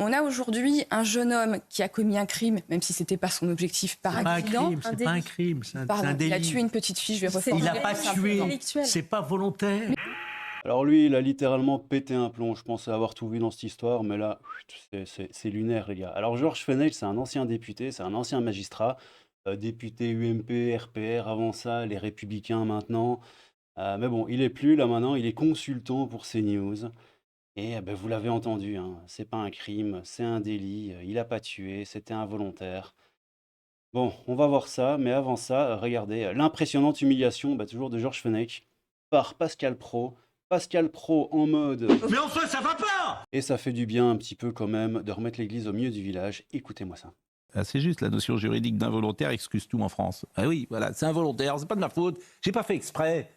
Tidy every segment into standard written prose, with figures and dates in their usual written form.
On a aujourd'hui un jeune homme qui a commis un crime, même si ce n'était pas son objectif par accident. C'est pas un crime, c'est un délit. Il a tué une petite fille, je vais reformuler. Il n'a pas tué, c'est pas volontaire. Alors lui, il a littéralement pété un plomb. Je pensais avoir tout vu dans cette histoire, mais là, c'est lunaire, les gars. Alors Georges Fenech, c'est un ancien député, c'est un ancien magistrat, député UMP, RPR avant ça, les Républicains maintenant. Mais bon, il est plus là maintenant, il est consultant pour CNews. Et ben, vous l'avez entendu, hein, c'est pas un crime, c'est un délit. Il a pas tué, c'était involontaire. Bon, on va voir ça, mais avant ça, regardez, l'impressionnante humiliation, bah, toujours de Georges Fenech, par Pascal Praud. Pascal Praud en mode Mais enfin, ça va pas! et ça fait du bien un petit peu quand même de remettre l'église au milieu du village. Écoutez-moi ça. Ah, c'est juste, la notion juridique d'involontaire excuse tout en France. Ah oui, voilà, c'est involontaire, c'est pas de ma faute, j'ai pas fait exprès.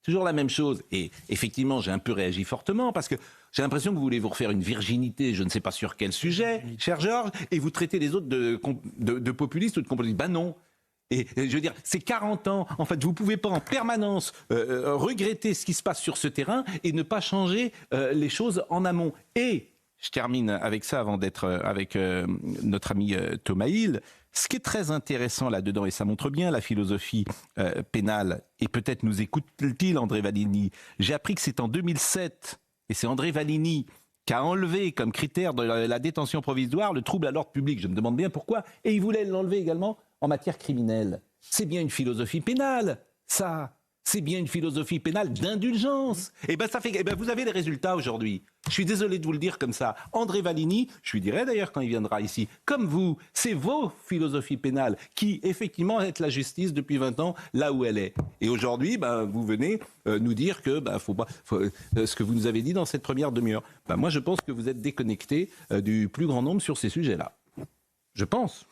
Toujours la même chose. Et effectivement, j'ai un peu réagi fortement parce que j'ai l'impression que vous voulez vous refaire une virginité, je ne sais pas sur quel sujet, cher Georges, et vous traitez les autres de populistes ou de complotistes. Ben non. Et je veux dire, c'est 40 ans. En fait, vous ne pouvez pas en permanence regretter ce qui se passe sur ce terrain et ne pas changer les choses en amont. Et je termine avec ça avant d'être avec notre ami Thomas Hill. Ce qui est très intéressant là-dedans, et ça montre bien la philosophie pénale, et peut-être nous écoute-t-il André Valigny. J'ai appris que c'est en 2007, et c'est André Valigny qui a enlevé comme critère de la détention provisoire le trouble à l'ordre public. Je me demande bien pourquoi. Et il voulait l'enlever également en matière criminelle. C'est bien une philosophie pénale, ça. C'est bien une philosophie pénale d'indulgence. Et ben ça fait, et ben vous avez les résultats aujourd'hui. Je suis désolé de vous le dire comme ça. André Valigny, je lui dirai d'ailleurs quand il viendra ici, comme vous, c'est vos philosophies pénales qui effectivement aident la justice depuis 20 ans là où elle est. Et aujourd'hui, ben vous venez nous dire que faut pas ce que vous nous avez dit dans cette première demi-heure. Ben moi je pense que vous êtes déconnecté du plus grand nombre sur ces sujets-là. Je pense.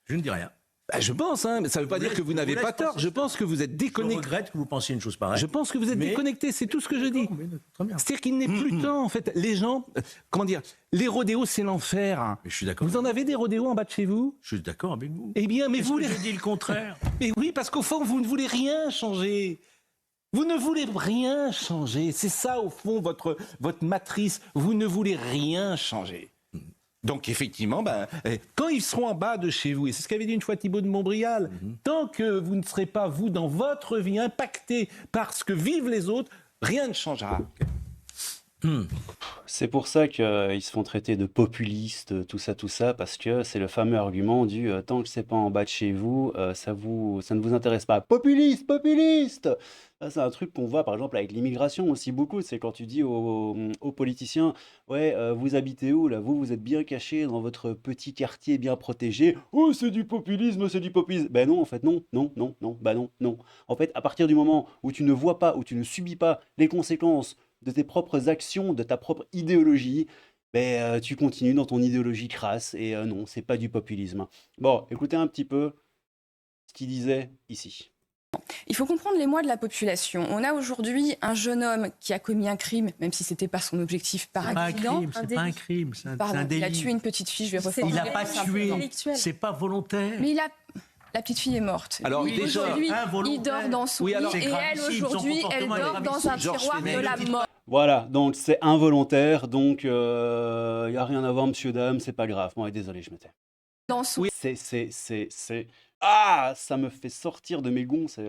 Je ne dis rien. Ben je pense, hein, mais ça ne veut pas dire que vous n'avez pas tort. Je pense que vous êtes déconnecté. Je regrette que vous pensiez une chose pareille. Je pense que vous êtes déconnecté, c'est tout ce que je dis. C'est-à-dire qu'il n'est plus temps, en fait. Les gens, comment dire, les rodéos, c'est l'enfer. Mais je suis d'accord. Vous en avez des rodéos en bas de chez vous? Je suis d'accord avec vous. Eh bien, mais vous... Je dis le contraire. Mais oui, parce qu'au fond, vous ne voulez rien changer. Vous ne voulez rien changer. C'est ça, au fond, votre matrice. Vous ne voulez rien changer. Donc effectivement, quand ils seront en bas de chez vous, et c'est ce qu'avait dit une fois Thibault de Montbrial, tant que vous ne serez pas, vous, dans votre vie, impacté par ce que vivent les autres, rien ne changera. C'est pour ça qu'ils se font traiter de populistes, tout ça, parce que c'est le fameux argument du tant que c'est pas en bas de chez vous, ça ne vous intéresse pas. Populiste, populiste! Ça, c'est un truc qu'on voit par exemple avec l'immigration aussi beaucoup. C'est quand tu dis aux politiciens, ouais, vous habitez où là? Vous êtes bien caché dans votre petit quartier bien protégé. Oh, c'est du populisme, c'est du populisme. Ben non, en fait, non, non, non, non, bah non, non. En fait, à partir du moment où tu ne vois pas, où tu ne subis pas les conséquences de tes propres actions, de ta propre idéologie, tu continues dans ton idéologie crasse et non, c'est pas du populisme. Bon, écoutez un petit peu ce qu'il disait ici. Il faut comprendre l'émoi de la population. On a aujourd'hui un jeune homme qui a commis un crime, même si ce n'était pas son objectif par accident. C'est pas un crime, c'est un délit. Il a tué une petite fille, je vais reformuler. Il n'a pas tué, c'est pas volontaire. Mais la petite fille est morte. Alors, lui, déjà, aujourd'hui, il dort dans son lit et elle, aujourd'hui, elle dort dans un tiroir de la mort. Voilà, donc c'est involontaire, donc il n'y a rien à voir, monsieur, dame, c'est pas grave. Bon, désolé, je me tais. Dans son... C'est... Ah, ça me fait sortir de mes gonds, c'est...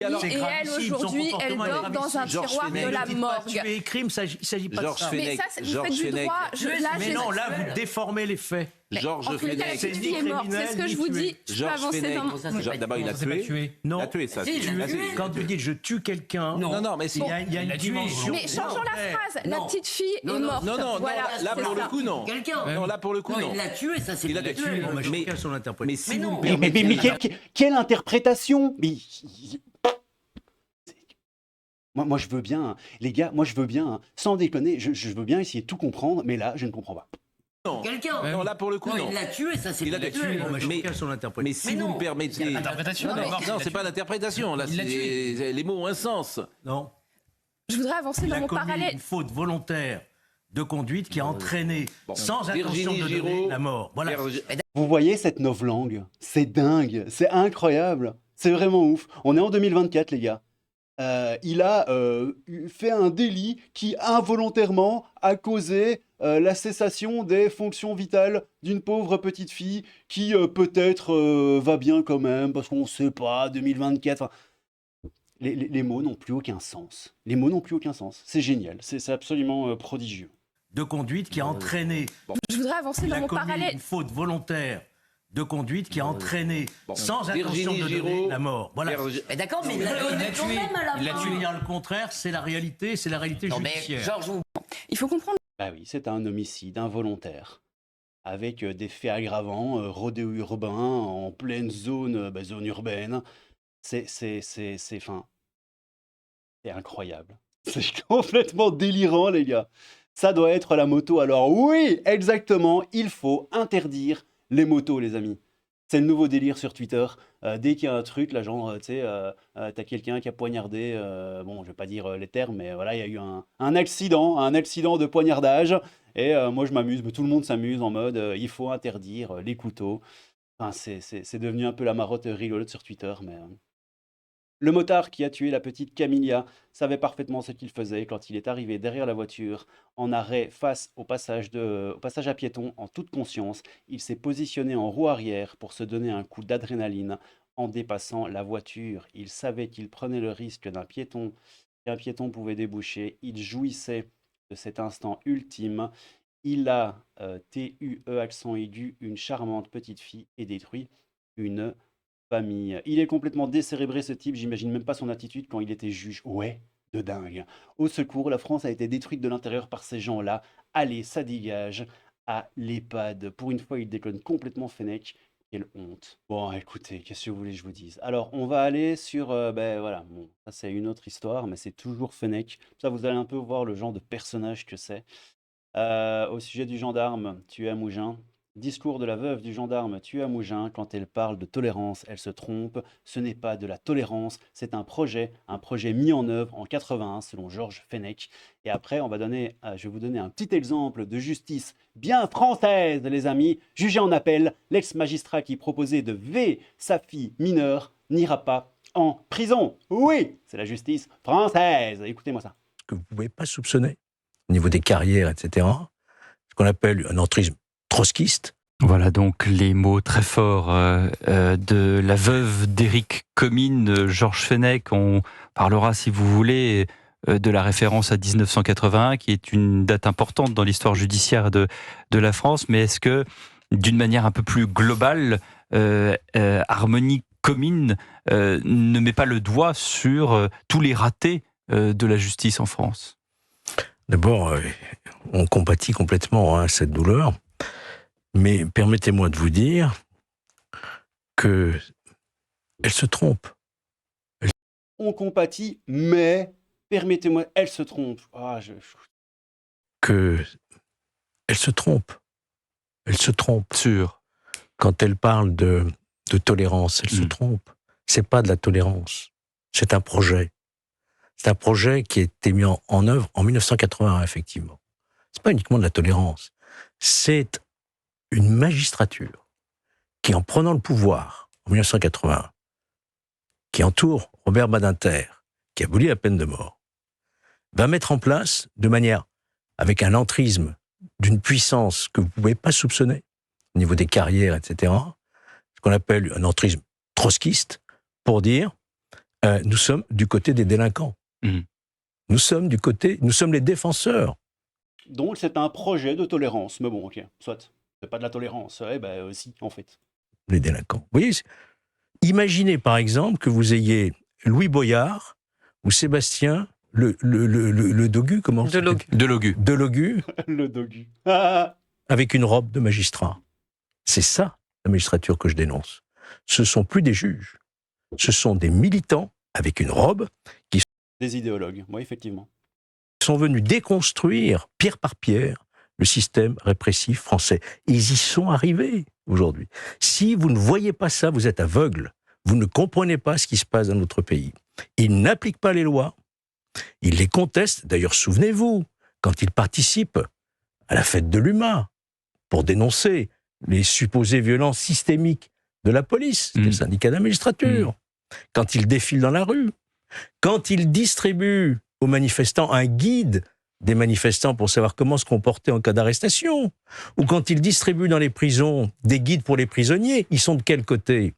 Et elle, aujourd'hui, elle dort dans un tiroir de la morgue. Tuer et crime, il ne s'agit pas de ça. Mais ça, vous faites du droit. Mais non, là, vous déformez les faits. Georges Fenech. C'est ce que je vous dis. Je peux avancer dans mon... D'abord, il a tué. Non. Il a tué, ça. Quand vous dites je tue quelqu'un, non, mais il y a une dimension. Mais changeons la phrase. La petite fille est morte. Non, voilà, là pour le coup, non. Non, là pour le coup, non. Il l'a tué, ça c'est Il l'a tué. Mais quelle son interprétation? Mais quelle interprétation? Moi, je veux bien, hein. Les gars, moi, je veux bien, hein. Sans déconner, je veux bien essayer de tout comprendre, mais là, je ne comprends pas. Non, là pour le coup, non. Il l'a tué, ça c'est Il l'a tué. Mais quelle son interprétation? Mais si vous me permettez... L'interprétation, Non, c'est pas l'interprétation. Là, les mots ont un sens. Non. Je voudrais avancer dans mon parallèle. Une faute volontaire de conduite qui a entraîné, sans intention de donner, la mort. Voilà. Vous voyez cette novlangue? C'est dingue, c'est incroyable, c'est vraiment ouf. On est en 2024, les gars. il a fait un délit qui involontairement a causé la cessation des fonctions vitales d'une pauvre petite fille qui peut-être va bien quand même, parce qu'on ne sait pas, 2024. Enfin, les mots n'ont plus aucun sens. Les mots n'ont plus aucun sens. C'est génial, c'est absolument prodigieux. De conduite qui a entraîné Je voudrais avancer dans mon parallèle. une faute volontaire de conduite qui a entraîné, sans intention de donner, la mort. Voilà. Mais d'accord, mais il l'a donné quand même à la fin. Tu veux dire le contraire, c'est la réalité Non, mais judiciaire. Georges, Il faut comprendre. Ah oui, c'est un homicide involontaire, avec des faits aggravants, rodéo urbain, en pleine zone, zone urbaine. C'est incroyable. C'est complètement délirant, les gars. Ça doit être la moto. Alors oui, exactement, il faut interdire les motos, les amis. C'est le nouveau délire sur Twitter. Dès qu'il y a un truc, là, genre, tu sais, t'as quelqu'un qui a poignardé, bon, je vais pas dire les termes, mais voilà, il y a eu un accident de poignardage. Et moi, je m'amuse, mais tout le monde s'amuse en mode, il faut interdire les couteaux. Enfin, c'est devenu un peu la marotte rigolote sur Twitter, mais... Le motard qui a tué la petite Camilla savait parfaitement ce qu'il faisait quand il est arrivé derrière la voiture, en arrêt face au passage à piétons en toute conscience. Il s'est positionné en roue arrière pour se donner un coup d'adrénaline en dépassant la voiture. Il savait qu'il prenait le risque qu'un piéton pouvait déboucher. Il jouissait de cet instant ultime. Il a TUE accent aigu une charmante petite fille et détruit une famille. Il est complètement décérébré, ce type. J'imagine même pas son attitude quand il était juge. Ouais, de dingue. Au secours, la France a été détruite de l'intérieur par ces gens-là. Allez, ça dégage à l'EHPAD. Pour une fois, il déconne complètement, Fenech. Quelle honte. Bon, écoutez, qu'est-ce que vous voulez que je vous dise? Alors, on va aller sur... voilà, bon, ça c'est une autre histoire, mais c'est toujours Fenech. Ça, vous allez un peu voir le genre de personnage que c'est. Au sujet du gendarme tué à Mougins. Discours de la veuve du gendarme tué à Mougins. Quand elle parle de tolérance, elle se trompe. Ce n'est pas de la tolérance, c'est un projet mis en œuvre en 81 selon Georges Fenech. Et après, je vais vous donner un petit exemple de justice bien française, les amis. Jugé en appel, l'ex-magistrat qui proposait de V sa fille mineure n'ira pas en prison. Oui, c'est la justice française. Écoutez-moi ça. Que vous ne pouvez pas soupçonner au niveau des carrières, etc. Ce qu'on appelle un entrisme trotskiste. Voilà donc les mots très forts de la veuve d'Éric Comines, Georges Fenech. On parlera, si vous voulez, de la référence à 1981, qui est une date importante dans l'histoire judiciaire de la France. Mais est-ce que, d'une manière un peu plus globale, Harmonie Comines ne met pas le doigt sur tous les ratés de la justice en France? D'abord, on compatit complètement cette douleur. Mais permettez-moi de vous dire que elle se trompe. On compatit, mais permettez-moi, elle se trompe. Que elle se trompe. Elle se trompe. Sûr. Quand elle parle de tolérance, elle se trompe. C'est pas de la tolérance. C'est un projet. C'est un projet qui a été mis en œuvre en 1981, effectivement. C'est pas uniquement de la tolérance. C'est une magistrature qui, en prenant le pouvoir en 1981, qui entoure Robert Badinter, qui abolit la peine de mort, va mettre en place, de manière, avec un entrisme d'une puissance que vous ne pouvez pas soupçonner, au niveau des carrières, etc., ce qu'on appelle un entrisme trotskiste, pour dire nous sommes du côté des délinquants. Nous sommes les défenseurs. Donc c'est un projet de tolérance, mais bon, ok, soit. C'est pas de la tolérance, si, en fait. Les délinquants. Vous voyez, imaginez par exemple que vous ayez Louis Boyard ou Sébastien le Dogu, comment ça s'appelle ? Delogu. Le Dogu. Avec une robe de magistrat. C'est ça, la magistrature que je dénonce. Ce sont plus des juges. Ce sont des militants avec une robe qui sont... Des idéologues, oui, effectivement. Sont venus déconstruire, pierre par pierre, le système répressif français. Ils y sont arrivés aujourd'hui. Si vous ne voyez pas ça, vous êtes aveugle. Vous ne comprenez pas ce qui se passe dans notre pays. Ils n'appliquent pas les lois. Ils les contestent. D'ailleurs, souvenez-vous, quand ils participent à la fête de l'UMA pour dénoncer les supposées violences systémiques de la police, des syndicats de la magistrature, quand ils défilent dans la rue, Quand il distribue aux manifestants un guide des manifestants pour savoir comment se comporter en cas d'arrestation, ou quand il distribue dans les prisons des guides pour les prisonniers, ils sont de quel côté?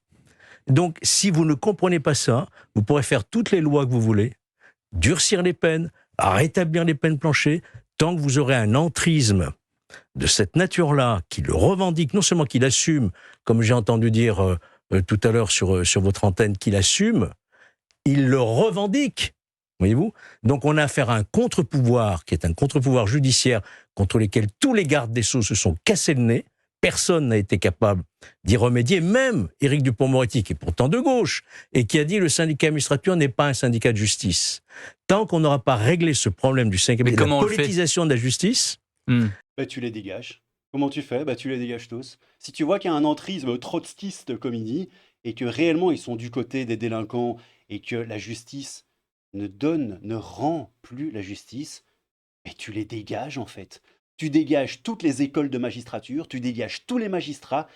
Donc, si vous ne comprenez pas ça, vous pourrez faire toutes les lois que vous voulez, durcir les peines, rétablir les peines planchées, tant que vous aurez un entrisme de cette nature-là, qui le revendique, non seulement qu'il assume, comme j'ai entendu dire tout à l'heure sur votre antenne, qu'il assume, il le revendique. Voyez-vous? Donc on a affaire à un contre-pouvoir, qui est un contre-pouvoir judiciaire, contre lequel tous les gardes des Sceaux se sont cassés le nez. Personne n'a été capable d'y remédier, même Éric Dupond-Moretti, qui est pourtant de gauche, et qui a dit le syndicat magistrature n'est pas un syndicat de justice. Tant qu'on n'aura pas réglé ce problème du syndicat, de la politisation de la justice... Tu les dégages. Comment tu fais? Tu les dégages tous. Si tu vois qu'il y a un entrisme trotskiste, comme il dit, et que réellement ils sont du côté des délinquants, et que la justice ne rend plus la justice, mais tu les dégages en fait. Tu dégages toutes les écoles de magistrature, tu dégages tous les magistrats,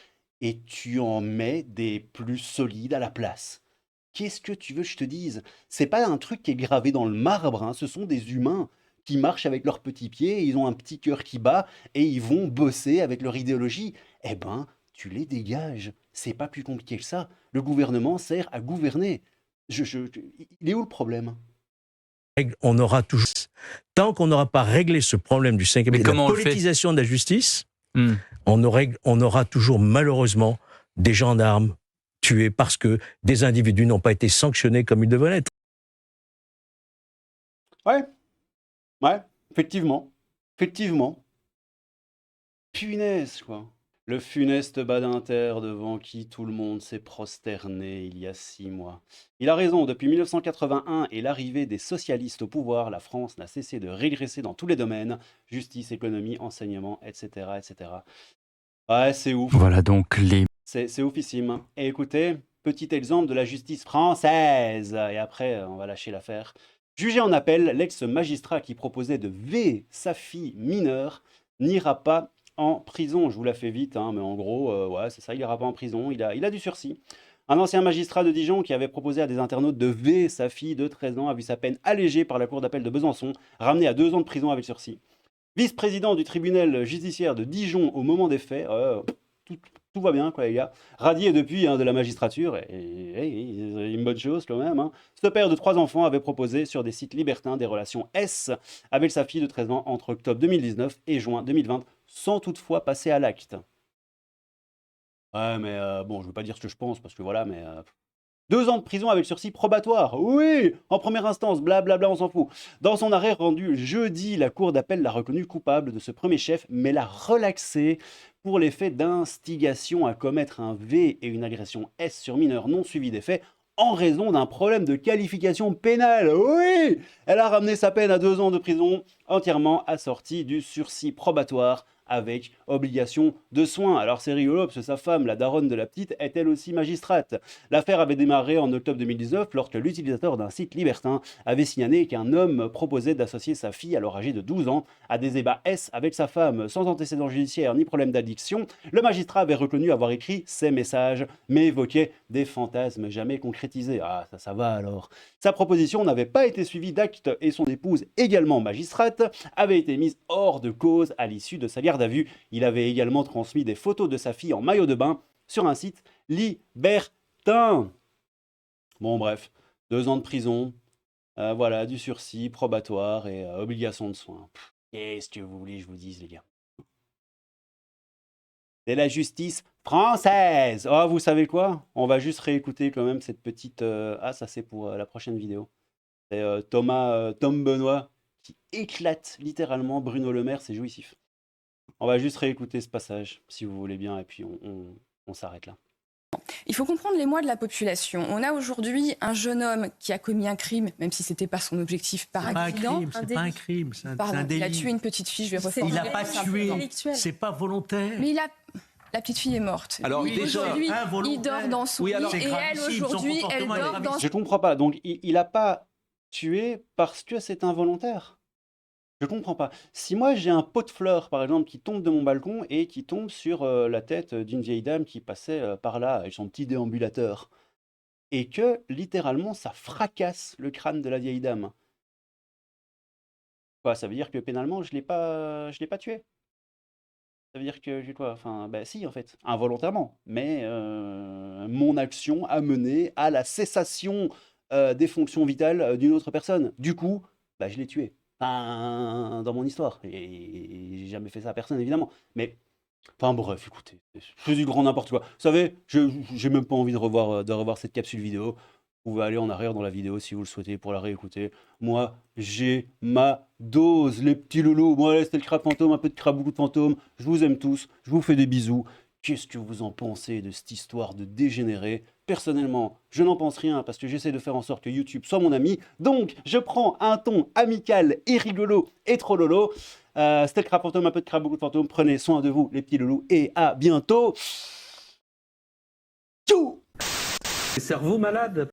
et tu en mets des plus solides à la place. Qu'est-ce que tu veux que je te dise? C'est pas un truc qui est gravé dans le marbre, hein. Ce sont des humains qui marchent avec leurs petits pieds, ils ont un petit cœur qui bat, et ils vont bosser avec leur idéologie. Eh ben, tu les dégages. C'est pas plus compliqué que ça. Le gouvernement sert à gouverner. Il est où le problème? On aura toujours, tant qu'on n'aura pas réglé ce problème du cinquième, de la politisation de la justice, on aura toujours malheureusement des gendarmes tués parce que des individus n'ont pas été sanctionnés comme ils devaient l'être. Ouais, effectivement. Punaise, quoi. Le funeste Badinter devant qui tout le monde s'est prosterné il y a 6 mois. Il a raison, depuis 1981 et l'arrivée des socialistes au pouvoir, la France n'a cessé de régresser dans tous les domaines, justice, économie, enseignement, etc. etc. Ouais, c'est ouf. Voilà donc les... C'est oufissime. Et écoutez, petit exemple de la justice française, et après on va lâcher l'affaire. Jugé en appel, l'ex-magistrat qui proposait de V sa fille mineure n'ira pas en prison. Je vous la fais vite, hein, mais en gros, ouais, c'est ça, il n'ira pas en prison, il a du sursis. Un ancien magistrat de Dijon qui avait proposé à des internautes de V sa fille de 13 ans a vu sa peine allégée par la cour d'appel de Besançon, ramenée à 2 ans de prison avec sursis. Vice-président du tribunal judiciaire de Dijon au moment des faits, tout va bien, quoi, les gars. Radié depuis de la magistrature, et une bonne chose quand même. Ce père de 3 enfants avait proposé sur des sites libertins des relations S avec sa fille de 13 ans entre octobre 2019 et juin 2020, sans toutefois passer à l'acte. Ouais, mais bon, je ne veux pas dire ce que je pense, parce que voilà, mais... 2 ans de prison avec sursis probatoire, oui, en première instance, blablabla, on s'en fout. Dans son arrêt rendu jeudi, la cour d'appel l'a reconnu coupable de ce premier chef, mais l'a relaxé pour les faits d'instigation à commettre un V et une agression S sur mineur non suivi des faits en raison d'un problème de qualification pénale. Oui, elle a ramené sa peine à 2 ans de prison, entièrement assortie du sursis probatoire avec obligation de soins. Alors c'est rigolo parce que sa femme, la daronne de la petite, est elle aussi magistrate. L'affaire avait démarré en octobre 2019 lorsque l'utilisateur d'un site libertin avait signalé qu'un homme proposait d'associer sa fille, alors âgée de 12 ans, à des ébats S avec sa femme. Sans antécédent judiciaire ni problème d'addiction, le magistrat avait reconnu avoir écrit ces messages, mais évoquait des fantasmes jamais concrétisés. Ah, ça va alors. Sa proposition n'avait pas été suivie d'acte et son épouse, également magistrate, avait été mise hors de cause à l'issue de sa garde à vue. Il avait également transmis des photos de sa fille en maillot de bain sur un site libertin. Bon bref, 2 ans de prison, voilà, du sursis probatoire et obligation de soins. Qu'est-ce que vous voulez que je vous dise, les gars? C'est la justice française. Oh, vous savez quoi? On va juste réécouter quand même cette petite... Ah, ça c'est pour la prochaine vidéo. C'est Tom Benoît qui éclate littéralement Bruno Le Maire, c'est jouissif. On va juste réécouter ce passage, si vous voulez bien, et puis on s'arrête là. Il faut comprendre l'émoi de la population. On a aujourd'hui un jeune homme qui a commis un crime, même si c'était pas son objectif par accident. C'est pas un crime, c'est un délit. Il a tué une petite fille, je vais reformuler. Il n'a pas tué, c'est pas volontaire. Mais la petite fille est morte. Alors lui, aujourd'hui, il dort dans son lit, et elle, aujourd'hui, elle dort dans... Je comprends pas. Donc, il n'a pas tué parce que c'est involontaire. Je comprends pas. Si moi j'ai un pot de fleurs, par exemple, qui tombe de mon balcon et qui tombe sur la tête d'une vieille dame qui passait par là avec son petit déambulateur, et que, littéralement, ça fracasse le crâne de la vieille dame. Quoi, ça veut dire que pénalement, je l'ai pas tué. Ça veut dire que j'ai quoi? Enfin, bah si, en fait, involontairement. Mais mon action a mené à la cessation des fonctions vitales d'une autre personne. Du coup, bah, je l'ai tué. Enfin, dans mon histoire. Et j'ai jamais fait ça à personne, évidemment. Mais, enfin bref, écoutez, c'est du grand n'importe quoi. Vous savez, j'ai même pas envie de revoir cette capsule vidéo. Vous pouvez aller en arrière dans la vidéo si vous le souhaitez pour la réécouter. Moi, j'ai ma dose, les petits loulous. Moi, c'était le crabe fantôme, un peu de crabe, beaucoup de fantômes. Je vous aime tous, je vous fais des bisous. Qu'est-ce que vous en pensez de cette histoire de dégénéré? Personnellement, je n'en pense rien parce que j'essaie de faire en sorte que YouTube soit mon ami. Donc, je prends un ton amical et rigolo et trop lolo. C'était le crabe fantôme, un peu de crabe, beaucoup de fantômes. Prenez soin de vous, les petits loulous, et à bientôt. Tchou! Cerveau malade.